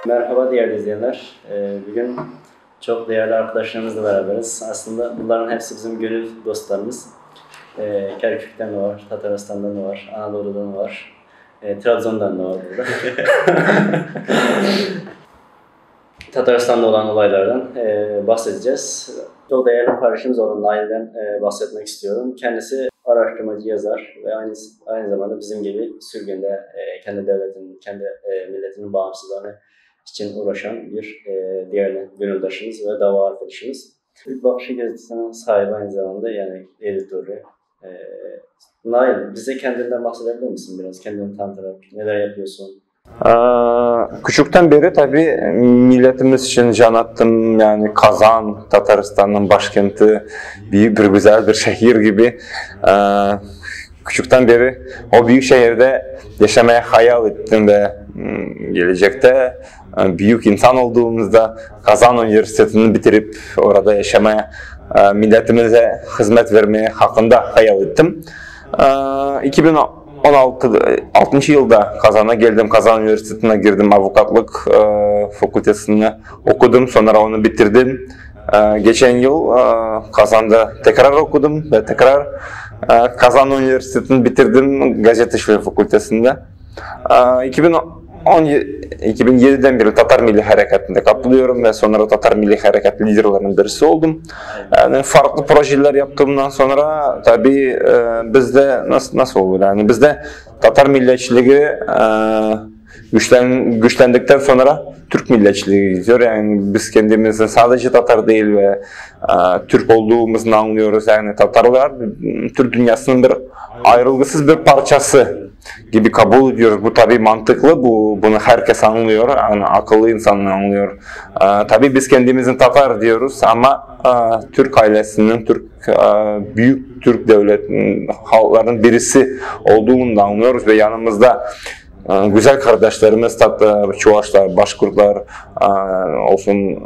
Merhaba değerli izleyenler. Bugün çok değerli arkadaşlarımızla beraberiz. Aslında bunların hepsi bizim gönül dostlarımız. Kerkük'ten de var, Tataristan'dan da var, Anadolu'dan da var, Trabzon'dan da var burada. Tataristan'da olan olaylardan bahsedeceğiz. Çok değerli kardeşimiz olan Nail'den bahsetmek istiyorum. Kendisi araştırmacı, yazar ve aynı zamanda bizim gibi sürgünde kendi devletinin, kendi milletinin bağımsızlığını için uğraşan bir diğer gönüldaşımız ve dava arkadaşımız. Türk Bakışı gazetesinin sahibi aynı zamanda yani editörü. Nail, bize kendinden bahsedebilir misin biraz? Kendini tanıtarak neler yapıyorsun? Küçükten beri tabii milletimiz için can attım. Yani Kazan, Tataristan'ın başkenti, büyük bir güzel bir şehir gibi. Küçükten beri o büyük şehirde yaşamaya hayal ettim ve gelecekte büyük insan olduğumuzda Kazan Üniversitesi'ni bitirip orada yaşamaya, milletimize hizmet vermeye hakkında hayal ettim. 2016 yılda Kazan'a geldim. Kazan Üniversitesi'ne girdim. Avukatlık fakültesini okudum. Sonra onu bitirdim. Geçen yıl Kazan'da tekrar okudum ve tekrar Kazan Üniversitesi'ni bitirdim gazetecilik fakültesinde. 2007'den beri Tatar Milli Harekatı'nda katılıyorum ve sonra Tatar Milli Harekatı liderlerinin birisi oldum. Yani farklı projeler yaptığımdan sonra tabii bizde nasıl olur? Yani bizde Tatar milliyetçiliği güçlendikten sonra Türk milliyetçiliği gidiyor. Yani biz kendimizin sadece Tatar değil ve Türk olduğumuzu anlıyoruz. Yani Tatarlar Türk dünyasının bir ayrılgısız bir parçası gibi kabul ediyoruz. Bu tabii mantıklı. Bunu herkes anlıyor. Yani akıllı insan anlıyor. Tabii biz kendimizin Tatar diyoruz ama Türk ailesinin, büyük Türk devletinin, halkların birisi olduğunu da anlıyoruz ve yanımızda güzel kardeşlerimiz Tatar, Çuvaşlar, Başkurtlar olsun,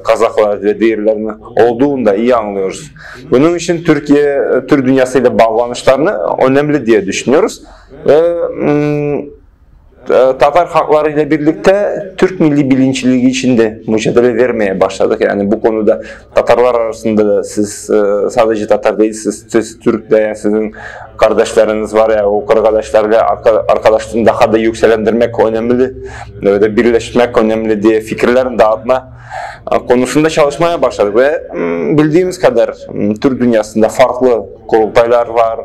Kazaklar ve diğerlerini olduğunu da iyi anlıyoruz. Bunun için Türkiye, Türk dünyasıyla bağlanışlarını önemli diye düşünüyoruz. Ve Tatar halkları ile birlikte Türk milli bilinçliliği için de mücadele vermeye başladık. Yani bu konuda Tatarlar arasında da siz sadece Tatar değilsiniz, siz Türk de yani sizin kardeşleriniz var ya, o arkadaşlarla arkadaşlığını daha da yükselendirmek önemli ve birleşmek önemli diye fikirlerin dağıtma konusunda çalışmaya başladık ve bildiğimiz kadar Türk dünyasında farklı kurultaylar var,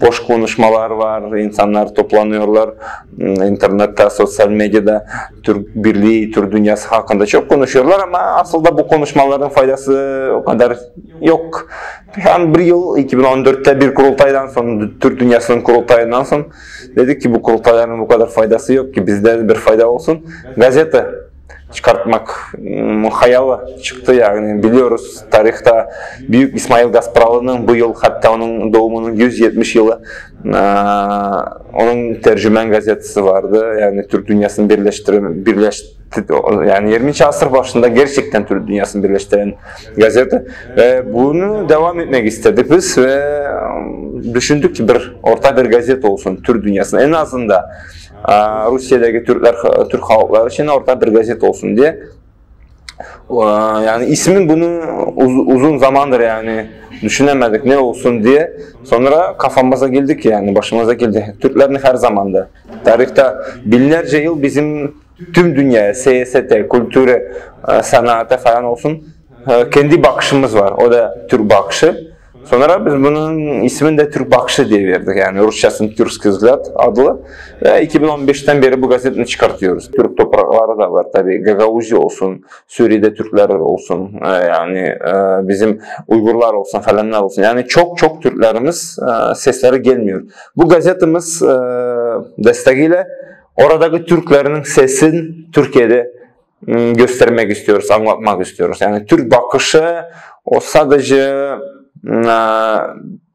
boş konuşmalar var, insanlar toplanıyorlar, internette, sosyal medyada Türk Birliği, Türk dünyası hakkında çok konuşuyorlar ama aslında bu konuşmaların faydası o kadar yok. Yani bir yıl 2014'te bir kurultaydan sonra, Türk dünyasının kurultayından sonra dedik ki bu kurultayların bu kadar faydası yok ki bizde bir fayda olsun. Gazete çıkartmak hayali çıktı yani biliyoruz tarihte Büyük İsmail Gasparalı'nın bu yıl hatta onun doğumunun 170 yılı onun tercümen gazetesi vardı yani Türk dünyasını yani 20. asır başında gerçekten Türk dünyasını birleştiren gazete ve bunu devam etmek istedik biz ve düşündük ki orta bir gazete olsun Türk dünyasının en azından Rusya'daki Türk halkları için orta bir gazete olsun diye. Yani ismin bunu uzun zamandır yani düşünemedik ne olsun diye. Sonra kafamıza geldik yani başımıza geldi. Türklerin her zamanda tarihte binlerce yıl bizim tüm dünyaya siyasete, kültüre, sanata falan olsun kendi bakışımız var. O da Türk bakışı. Sonra biz bunun ismini de Türk Bakışı diye verdik yani Rusçasının Türkski Vzгляд adlı ve 2015'ten beri bu gazeteni çıkartıyoruz. Türk toprakları da var tabii Gagauzi olsun, Suriye'de Türkler olsun yani bizim Uygurlar olsun falanlar olsun yani çok Türklerimiz sesleri gelmiyor. Bu gazetemiz desteğiyle oradaki Türklerin sesini Türkiye'de göstermek istiyoruz, anlatmak istiyoruz. Yani Türk Bakışı o sadece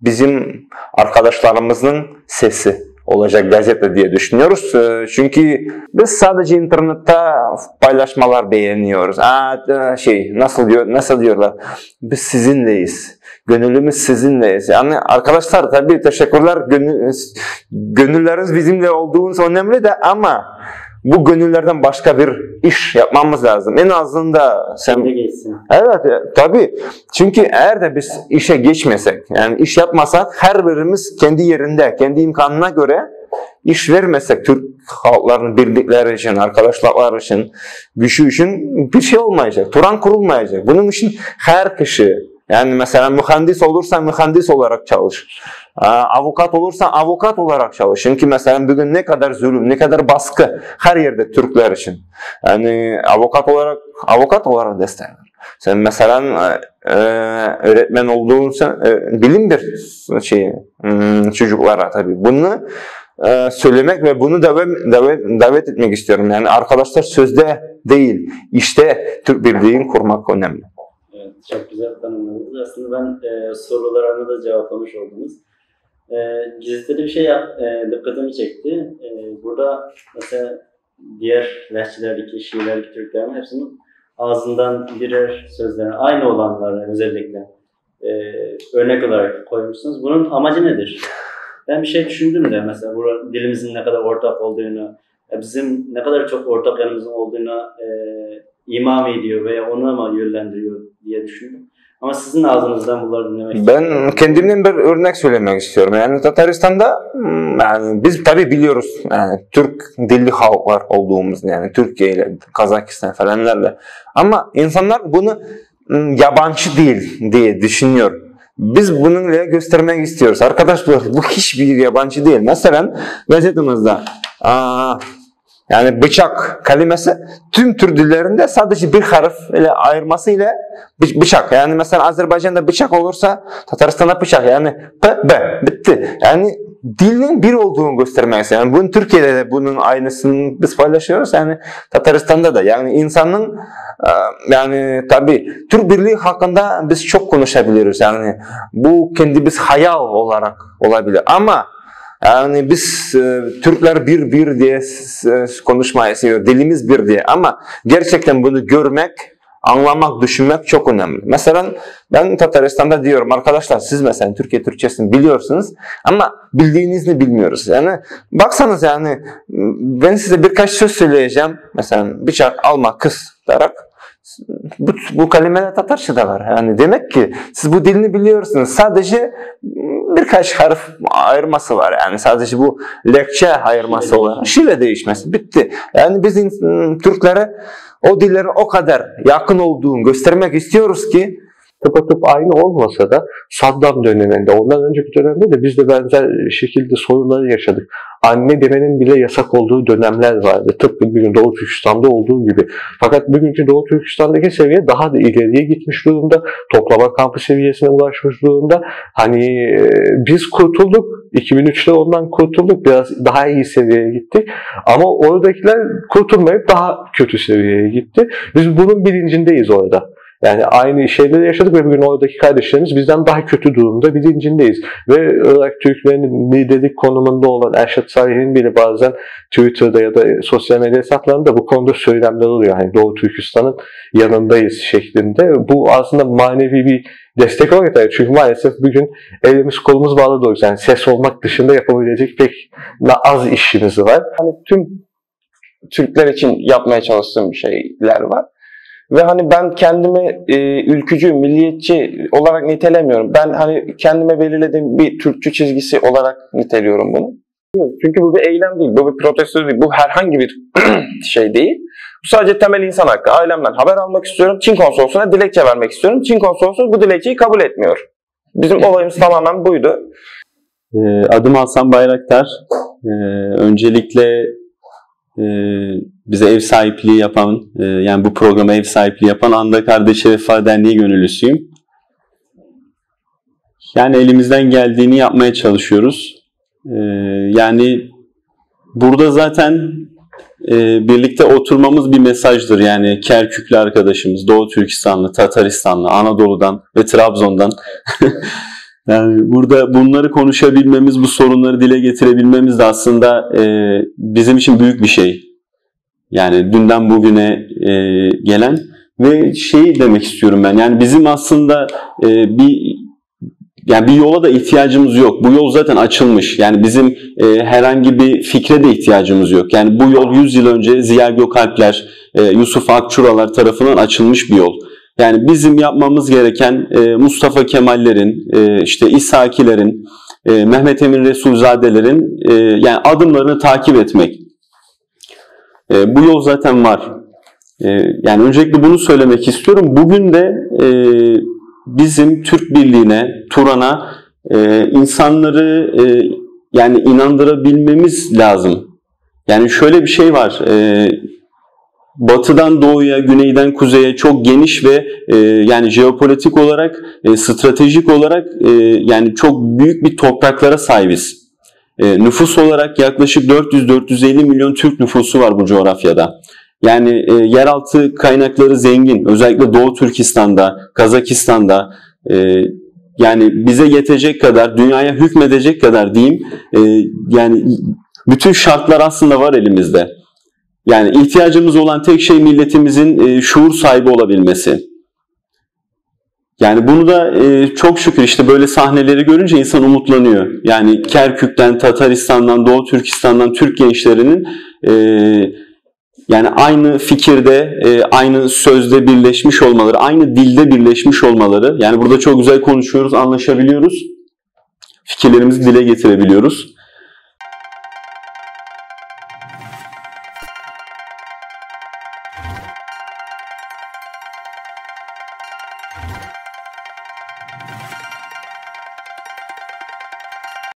bizim arkadaşlarımızın sesi olacak gazete diye düşünüyoruz. Çünkü biz sadece internette paylaşmalar beğeniyoruz. Nasıl diyorlar? Biz sizinleyiz. Gönlümüz sizinleyiz. Yani arkadaşlar tabii teşekkürler. Gönülleriniz bizimle olduğunuz önemli de ama bu gönüllerden başka bir iş yapmamız lazım. En azından sen... Evet, tabii. Çünkü eğer de biz işe geçmesek, yani iş yapmasak, her birimiz kendi yerinde, kendi imkanına göre iş vermesek Türk halklarının birlikleri için, arkadaşlıklar için, gücü için bir şey olmayacak. Turan kurulmayacak. Bunun için her kişi, yani mesela mühendis olursan mühendis olarak çalış. Avukat olursan avukat olarak çalış. Çünkü mesela bugün ne kadar zulüm, ne kadar baskı her yerde Türkler için. Yani avukat olarak destek ver. Sen mesela öğretmen olduğun bilim bir şey çocuklara tabii. Bunu söylemek ve bunu davet etmek istiyorum. Yani arkadaşlar sözde değil, işte Türk birliğini kurmak önemli. Evet, çok güzel tanımladınız. Aslında ben sorularımı da cevaplamış oldunuz. Gazetede bir şey dikkatimi çekti. Burada mesela diğer lehçelerdeki, şiirlerdeki Türklerin hepsinin ağzından birer sözlerin aynı olanlarını özellikle örnek olarak koymuşsunuz. Bunun amacı nedir? Ben bir şey düşündüm de mesela burada dilimizin ne kadar ortak olduğunu, bizim ne kadar çok ortak yanımızın olduğunu ima mı ediyor veya ona mı yönlendiriyor diye düşündüm. Ama sizin ağzınızdan bunları dinlemek istiyorum. Ben kendimden bir örnek söylemek istiyorum. Yani Tataristan'da yani biz tabii biliyoruz yani Türk dilli halklar olduğumuz, yani Türkiye ile Kazakistan falanlarla. Ama insanlar bunu yabancı değil diye düşünüyor. Biz bununla göstermek istiyoruz. Arkadaşlar bu hiçbir yabancı değil. Mesela gazetemizde yani bıçak kelimesi tüm Türk dillerinde sadece bir harf ile ayırması ile bıçak. Yani mesela Azerbaycan'da bıçak olursa Tataristan'da bıçak. Yani b bitti. Yani dilin bir olduğunu göstermek istiyor. Yani bunun Türkiye'de de bunun aynısını biz paylaşıyoruz. Yani Tataristan'da da. Yani insanın yani tabii Türk birliği hakkında biz çok konuşabiliyoruz. Yani bu kendimiz hayal olarak olabilir. Ama yani biz Türkler bir diye konuşmayı seviyoruz. Dilimiz bir diye. Ama gerçekten bunu görmek, anlamak, düşünmek çok önemli. Mesela ben Tataristan'da diyorum arkadaşlar siz mesela Türkiye Türkçesini biliyorsunuz ama bildiğinizi bilmiyoruz. Yani baksanız yani ben size birkaç söz söyleyeceğim. Mesela bıçak, alma, kız diyerek bu kelimeler Tatarça'da var. Yani demek ki siz bu dilini biliyorsunuz. Sadece birkaç harf ayırması var. Yani sadece bu lekçe ayırması olarak. Şive değişmesi. Bitti. Yani biz Türklere o dillerin o kadar yakın olduğunu göstermek istiyoruz ki tıpatıp aynı olmasa da Saddam döneminde, ondan önceki dönemde de biz de benzer şekilde sorunları yaşadık. Anne demenin bile yasak olduğu dönemler vardı. Tıpkı bugün Doğu Türkistan'da olduğu gibi. Fakat bugünkü Doğu Türkistan'daki seviye daha da ileriye gitmiş durumda. Toplama kampı seviyesine ulaşmış durumda. Hani biz kurtulduk. 2003'te ondan kurtulduk. Biraz daha iyi seviyeye gittik. Ama oradakiler kurtulmayıp daha kötü seviyeye gitti. Biz bunun bilincindeyiz orada. Yani aynı şeyleri yaşadık ve bugün oradaki kardeşlerimiz bizden daha kötü durumda bilincindeyiz. Ve Irak Türklerinin liderlik konumunda olan Erşat Salih'in bile bazen Twitter'da ya da sosyal medya hesaplarında bu konuda söylemler oluyor. Yani Doğu Türkistan'ın yanındayız şeklinde. Bu aslında manevi bir destek olarak. Çünkü maalesef bugün elimiz kolumuz bağlı doğru. Yani ses olmak dışında yapabilecek pek az işimiz var. Hani tüm Türkler için yapmaya çalıştığım şeyler var. Ve hani ben kendimi ülkücü, milliyetçi olarak nitelemiyorum. Ben hani kendime belirlediğim bir Türkçü çizgisi olarak niteliyorum bunu. Çünkü bu bir eylem değil, bu bir protesto değil, bu herhangi bir şey değil. Bu sadece temel insan hakkı. Ailemden haber almak istiyorum, Çin konsolosluğuna dilekçe vermek istiyorum. Çin konsolosluğu bu dilekçeyi kabul etmiyor. Bizim olayımız tamamen buydu. Adım Hasan Bayraktar. Öncelikle bize ev sahipliği yapan, yani bu programa ev sahipliği yapan Anda Kardeşi Vefa Derneği gönüllüsüyüm. Yani elimizden geldiğini yapmaya çalışıyoruz. Yani burada zaten birlikte oturmamız bir mesajdır. Yani Kerküklü arkadaşımız, Doğu Türkistanlı, Tataristanlı, Anadolu'dan ve Trabzon'dan. Yani burada bunları konuşabilmemiz, bu sorunları dile getirebilmemiz de aslında bizim için büyük bir şey. Yani dünden bugüne gelen ve şeyi demek istiyorum ben. Yani bizim aslında bir yani bir yola da ihtiyacımız yok. Bu yol zaten açılmış. Yani bizim herhangi bir fikre de ihtiyacımız yok. Yani bu yol 100 yıl önce Ziya Gökalpler, Yusuf Akçuralar tarafından açılmış bir yol. Yani bizim yapmamız gereken Mustafa Kemal'lerin, işte İsakilerin, Mehmet Emin Resulzadelerin yani adımlarını takip etmek. Bu yol zaten var. Yani öncelikle bunu söylemek istiyorum. Bugün de bizim Türk Birliği'ne, Turan'a insanları yani inandırabilmemiz lazım. Yani şöyle bir şey var. Batıdan doğuya, güneyden kuzeye çok geniş ve yani jeopolitik olarak, stratejik olarak yani çok büyük bir topraklara sahibiz. Nüfus olarak yaklaşık 400-450 milyon Türk nüfusu var bu coğrafyada. Yani yeraltı kaynakları zengin. Özellikle Doğu Türkistan'da, Kazakistan'da yani bize yetecek kadar, dünyaya hükmedecek kadar diyeyim. Yani bütün şartlar aslında var elimizde. Yani ihtiyacımız olan tek şey milletimizin şuur sahibi olabilmesi. Yani bunu da çok şükür işte böyle sahneleri görünce insan umutlanıyor. Yani Kerkük'ten, Tataristan'dan, Doğu Türkistan'dan Türk gençlerinin yani aynı fikirde, aynı sözde birleşmiş olmaları, aynı dilde birleşmiş olmaları. Yani burada çok güzel konuşuyoruz, anlaşabiliyoruz. Fikirlerimizi dile getirebiliyoruz.